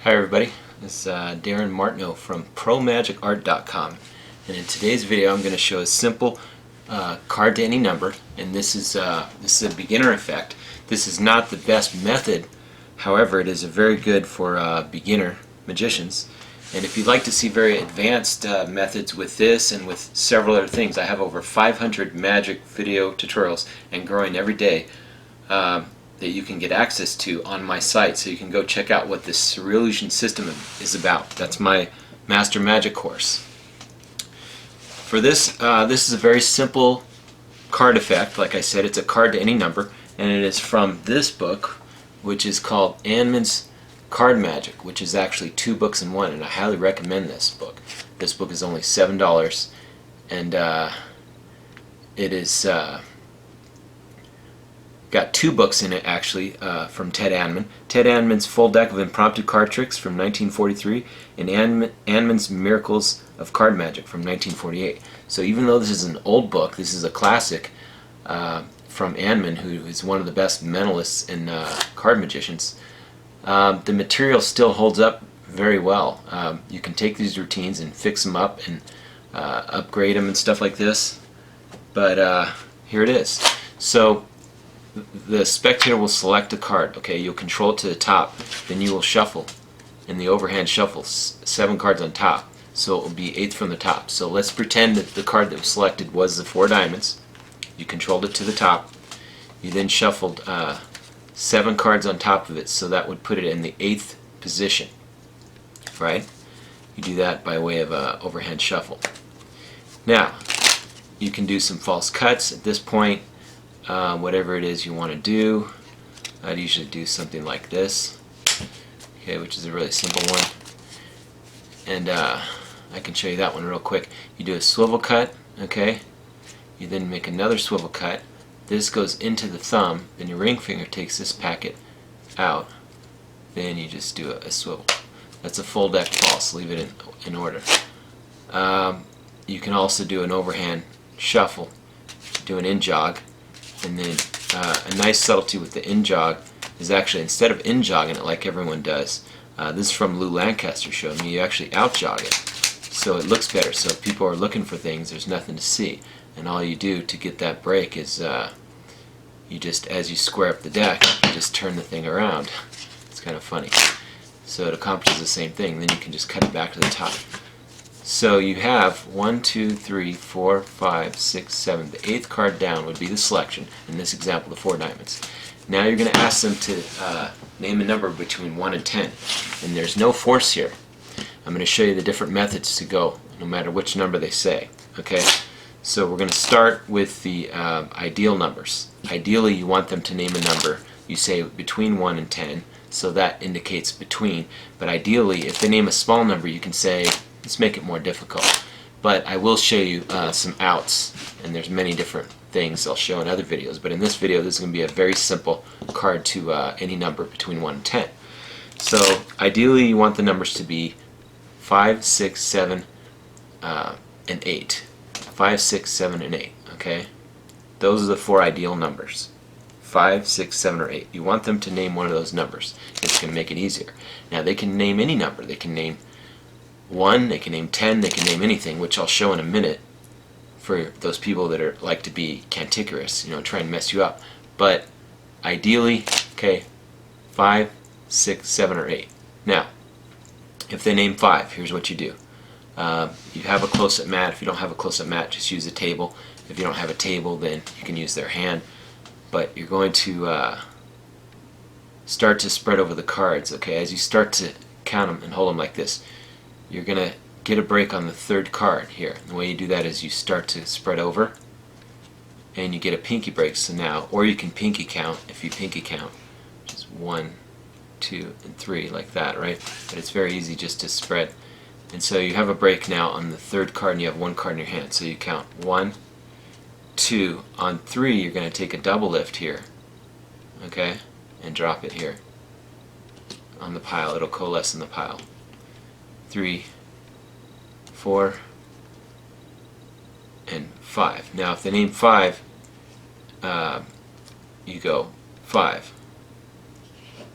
Hi everybody, this is Darin Martineau from ProMagicArt.com, and in today's video I'm going to show a simple card to any number, and this is a beginner effect. This is not the best method, however it is very good for beginner magicians. And if you'd like to see very advanced methods with this and with several other things, I have over 500 magic video tutorials and growing every day that you can get access to on my site, so you can go check out what this SURREALLUSION system is about. That's my Master Magic course. For this, this is a very simple card effect. Like I said, it's a card to any number, and it is from this book, which is called Annemanne's Card Magic, which is actually 2 books in one, and I highly recommend this book. This book is only $7, and it is got 2 books in it actually from Ted Annemanne. Ted Annemanne's Full Deck of Impromptu Card Tricks from 1943 and Annemanne's Miracles of Card Magic from 1948. So even though this is an old book, this is a classic from Annemanne, who is one of the best mentalists and card magicians. The material still holds up very well. You can take these routines and fix them up and upgrade them and stuff like this, but here it is. So the spectator will select a card. Okay, you'll control it to the top, then you will shuffle in the overhand shuffle 7 cards on top, so it will be 8th from the top. So let's pretend that the card that was selected was the 4 diamonds. You controlled it to the top, you then shuffled 7 cards on top of it, so that would put it in the 8th position, right? You do that by way of overhand shuffle. Now you can do some false cuts at this point. Whatever it is you want to do. I'd usually do something like this, okay, which is a really simple one, and I can show you that one real quick. You do a swivel cut, okay, you then make another swivel cut. This goes into the thumb, then your ring finger takes this packet out, then you just do a swivel. That's a full deck false. Leave it in order. You can also do an overhand shuffle, do an in jog. And then a nice subtlety with the in jog is actually, instead of in jogging it like everyone does, this is from Lou Lancaster showed me, you actually out jog it. So it looks better. So if people are looking for things, there's nothing to see. And all you do to get that break is you just, as you square up the deck, you just turn the thing around. It's kind of funny. So it accomplishes the same thing. Then you can just cut it back to the top. So you have 1, 2, 3, 4, 5, 6, 7. The 8th card down would be the selection. In this example, the 4 diamonds. Now you're going to ask them to name a number between 1 and 10. And there's no force here. I'm going to show you the different methods to go, no matter which number they say. Okay? So we're going to start with the ideal numbers. Ideally, you want them to name a number. You say between 1 and 10, so that indicates between. But ideally, if they name a small number, you can say, let's make it more difficult. But I will show you some outs, and there's many different things I'll show in other videos. But in this video, this is going to be a very simple card to any number between 1 and 10. So ideally, you want the numbers to be 5, 6, 7, and 8. 5, 6, 7, and 8. Okay? Those are the 4 ideal numbers. 5, 6, 7, or 8. You want them to name one of those numbers. It's going to make it easier. Now, they can name any number. They can name 1, they can name 10, they can name anything, which I'll show in a minute for those people that like to be cantankerous, try and mess you up. But ideally, okay, 5, 6, 7, or 8. Now, if they name 5, here's what you do. You have a close-up mat. If you don't have a close-up mat, just use a table. If you don't have a table, then you can use their hand. But you're going to start to spread over the cards, okay? As you start to count them and hold them like this, you're going to get a break on the 3rd card here. And the way you do that is you start to spread over and you get a pinky break. So now, or you can pinky count if you pinky count, which is 1, 2, and 3 like that, right? But it's very easy just to spread. And so you have a break now on the 3rd card and you have 1 card in your hand. So you count 1, 2. On 3 you're going to take a double lift here, okay, and drop it here on the pile. It'll coalesce in the pile. 3, 4, and 5. Now if they name 5, you go 5,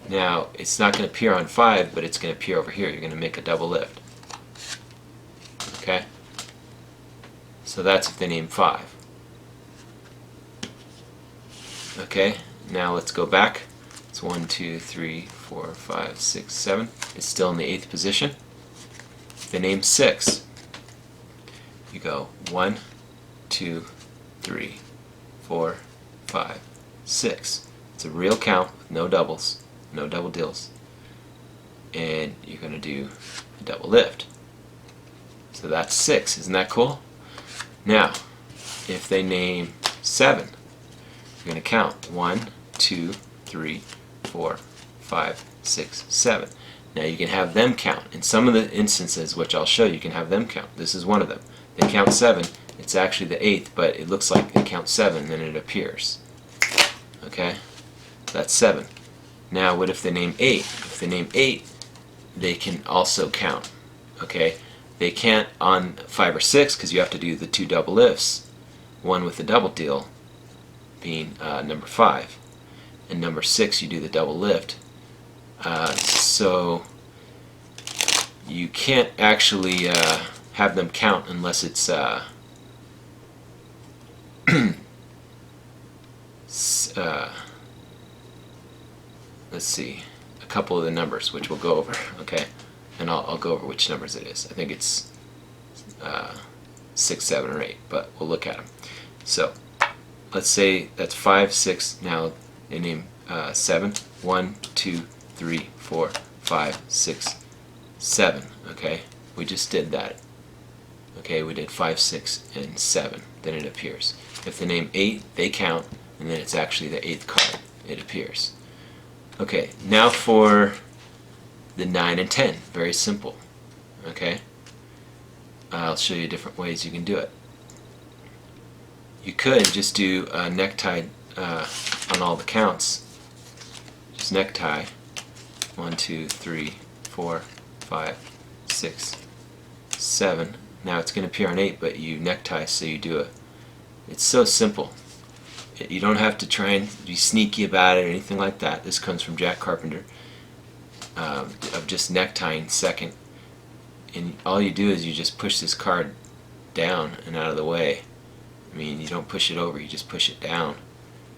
Now, it's not going to appear on 5, but it's going to appear over here. You're going to make a double lift. Okay? So that's if they name 5. Okay, now let's go back. It's 1, 2, 3, 4, 5, 6, 7. It's still in the 8th position. If they name 6, you go 1, 2, 3, 4, 5, 6. It's a real count with no doubles, no double deals. And you're going to do a double lift. So that's 6. Isn't that cool? Now, if they name 7, you're going to count 1, 2, 3, 4, 5, 6, 7. Now you can have them count. In some of the instances, which I'll show you can have them count. This is one of them. They count 7. It's actually the 8th, but it looks like they count 7, then it appears. Okay? That's 7. Now what if they name 8? If they name 8, they can also count. Okay? They can't on 5 or 6 because you have to do the 2 double lifts. One with the double deal being number 5. And number 6 you do the double lift. So you can't actually have them count unless it's let's see, a couple of the numbers which we'll go over, okay? And I'll go over which numbers it is. I think it's 6, 7, or 8, but we'll look at them. So let's say that's 5, 6. Now they name 7. 1, 2, 3, 4, 5, 6, 7. Okay, we just did that. Okay, we did 5, 6, and 7. Then it appears. If they name 8, they count, and then it's actually the 8th card. It appears. Okay, now for the 9 and 10. Very simple. Okay, I'll show you different ways you can do it. You could just do a necktie on all the counts. Just necktie. 1, 2, 3, 4, 5, 6, 7. Now it's going to appear on 8, but you necktie, so you do it. It's so simple. You don't have to try and be sneaky about it or anything like that. This comes from Jack Carpenter, of just necktying second. And all you do is you just push this card down and out of the way. I mean, you don't push it over, you just push it down.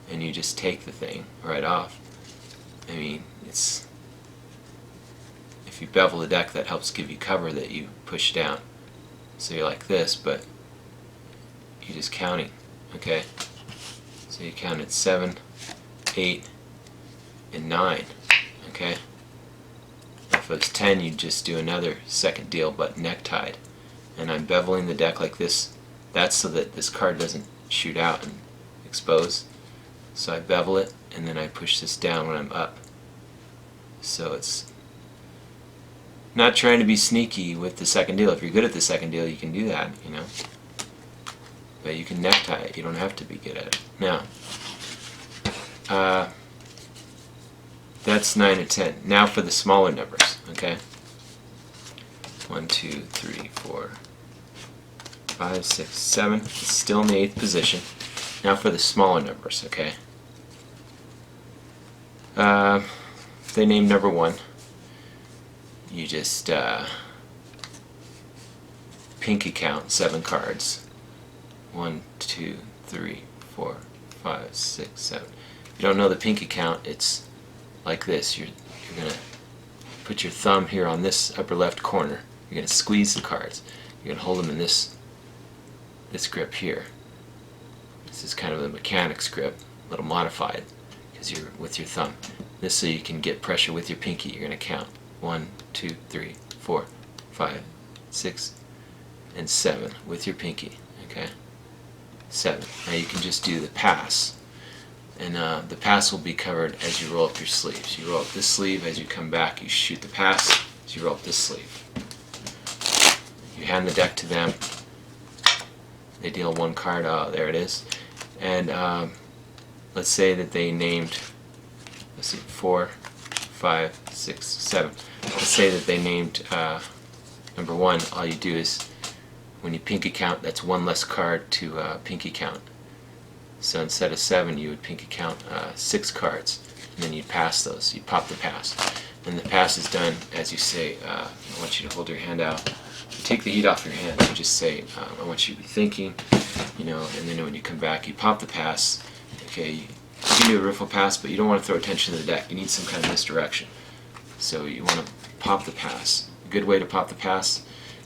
And you just take the thing right off. I mean, it's... If you bevel the deck, that helps give you cover that you push down. So you're like this, but you're just counting, okay? So you counted 7, 8, and 9, okay? If it was 10, you'd just do another second deal, but necktied. And I'm beveling the deck like this. That's so that this card doesn't shoot out and expose. So I bevel it, and then I push this down when I'm up. So it's not trying to be sneaky with the second deal. If you're good at the second deal, you can do that, you know. But you can necktie it. You don't have to be good at it. Now, that's 9 and 10. Now for the smaller numbers, okay? 1, 2, 3, 4, 5, 6, 7. It's still in the 8th position. Now for the smaller numbers, okay? If they name number 1, you just pinky count 7 cards. 1, 2, 3, 4, 5, 6, 7. If you don't know the pinky count, it's like this. You're going to put your thumb here on this upper left corner. You're going to squeeze the cards. You're going to hold them in this grip here. This is kind of the mechanics grip, a little modified because you're with your thumb. This so you can get pressure with your pinky. You're going to count 1, 2, 3, 4, 5, 6, and 7 with your pinky. Okay, 7. Now you can just do the pass, and the pass will be covered as you roll up your sleeves. You roll up this sleeve, as you come back you shoot the pass, as you roll up this sleeve. You hand the deck to them, they deal 1 card, there it is, and let's say that they named, let's see, 4, 5, 6, 7. Let's say that they named number 1. All you do is, when you pinky count, that's 1 less card to pinky count. So instead of 7, you would pinky count 6 cards. and then you pass those. You pop the pass. And the pass is done as you say, I want you to hold your hand out. You take the heat off your hand. You just say, I want you to be thinking, and then when you come back, you pop the pass. Okay, you can do a riffle pass, but you don't want to throw attention to the deck. You need some kind of misdirection. So you want to pop the pass. A good way to pop the pass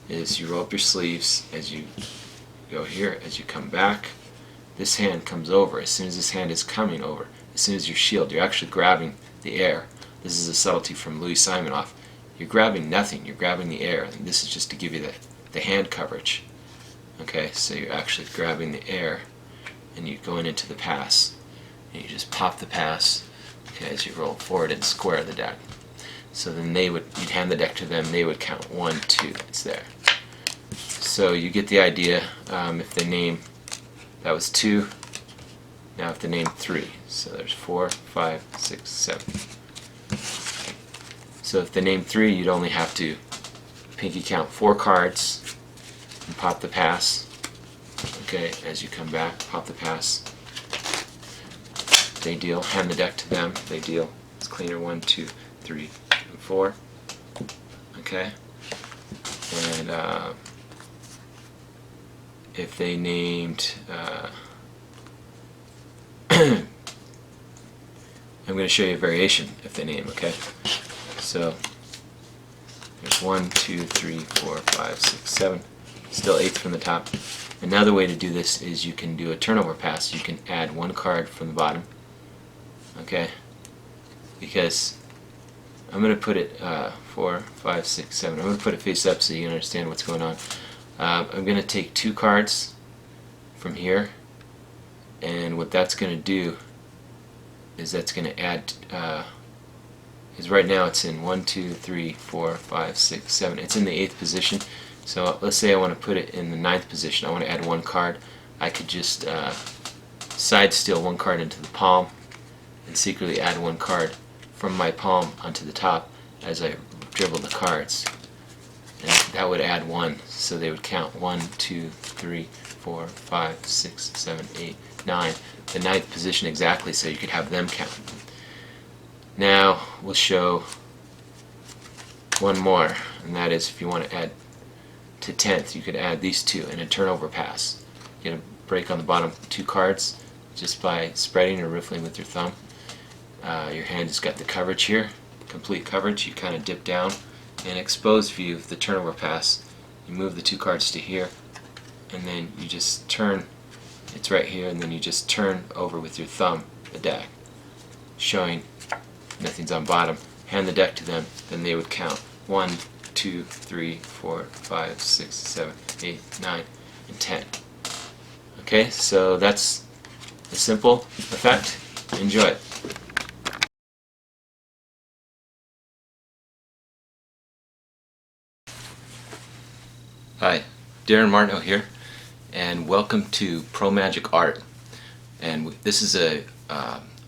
is you roll up your sleeves as you go here. As you come back, this hand comes over. As soon as this hand is coming over, as soon as you shield, you're actually grabbing the air. This is a subtlety from Louis Simonoff. You're grabbing nothing, you're grabbing the air, and this is just to give you the hand coverage. Okay, so you're actually grabbing the air, and you're going into the pass, and you just pop the pass, okay, as you roll forward and square the deck. So then you'd hand the deck to them, they would count 1, 2, it's there. So you get the idea. If they name, that was 2, now if they name 3, so there's 4, 5, 6, 7. So if they name 3, you'd only have to pinky count 4 cards and pop the pass. Okay, as you come back, pop the pass. They deal, hand the deck to them, they deal. It's cleaner, 1, 2, 3, and 4. Okay, and if they named, I'm going to show you a variation if they name, okay? So there's 1, 2, 3, 4, 5, 6, 7. Still 8 from the top. Another way to do this is you can do a turnover pass. You can add 1 card from the bottom. Okay? Because I'm going to put it 4, 5, 6, 7. I'm going to put it face up so you can understand what's going on. I'm going to take 2 cards from here, and what that's going to do is that's going to add, because right now it's in 1, 2, 3, 4, 5, 6, 7. It's in the 8th position. So let's say I want to put it in the 9th position. I want to add 1 card. I could just side steal 1 card into the palm and secretly add 1 card from my palm onto the top as I dribble the cards. And that would add 1. So they would count 1, 2, 3, 4, 5, 6, 7, 8, 9. The 9th position exactly, so you could have them count. Now we'll show one more, and that is if you want to add to 10th, you could add these 2 in a turnover pass. You get a break on the bottom 2 cards just by spreading or riffling with your thumb. Your hand has got the coverage here, complete coverage. You kind of dip down and exposed view of the turnover pass. You move the 2 cards to here, and then you just turn. It's right here, and then you just turn over with your thumb the deck, showing nothing's on bottom. Hand the deck to them, then they would count 1, 2, 3, 4, 5, 6, 7, 8, 9, and 10. Okay, so that's a simple effect. Enjoy it. Hi, Darin Martineau here, and welcome to Pro Magic Art. And this is a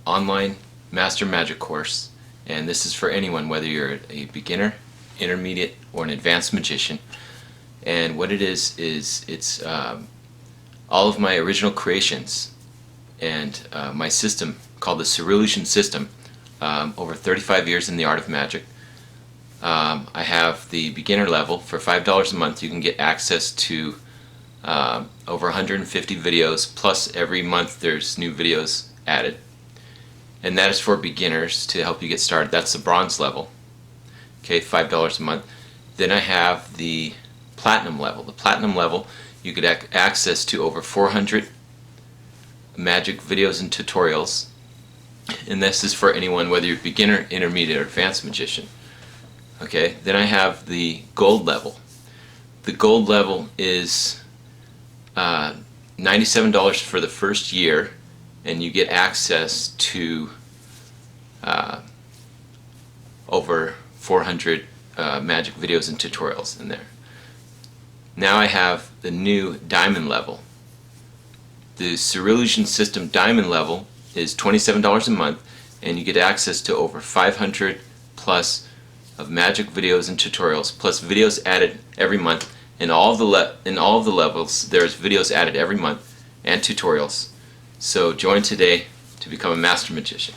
online Master Magic course, and this is for anyone, whether you're a beginner, intermediate, or an advanced magician. And what it is it's all of my original creations and my system called the SURREALLUSION system, over 35 years in the art of magic. I have the beginner level. For $5 a month you can get access to over 150 videos, plus every month there's new videos added. And that is for beginners to help you get started. That's the bronze level. Okay, $5 a month. Then I have the platinum level. The platinum level, you get access to over 400 magic videos and tutorials. And this is for anyone, whether you're beginner, intermediate, or advanced magician. Okay, then I have the gold level. The gold level is $97 for the first year, and you get access to over 400 magic videos and tutorials in there. Now I have the new diamond level. The SURREALLUSION system diamond level is $27 a month, and you get access to over 500 plus of magic videos and tutorials, plus videos added every month. In all of the levels, there's videos added every month and tutorials. So join today to become a master magician.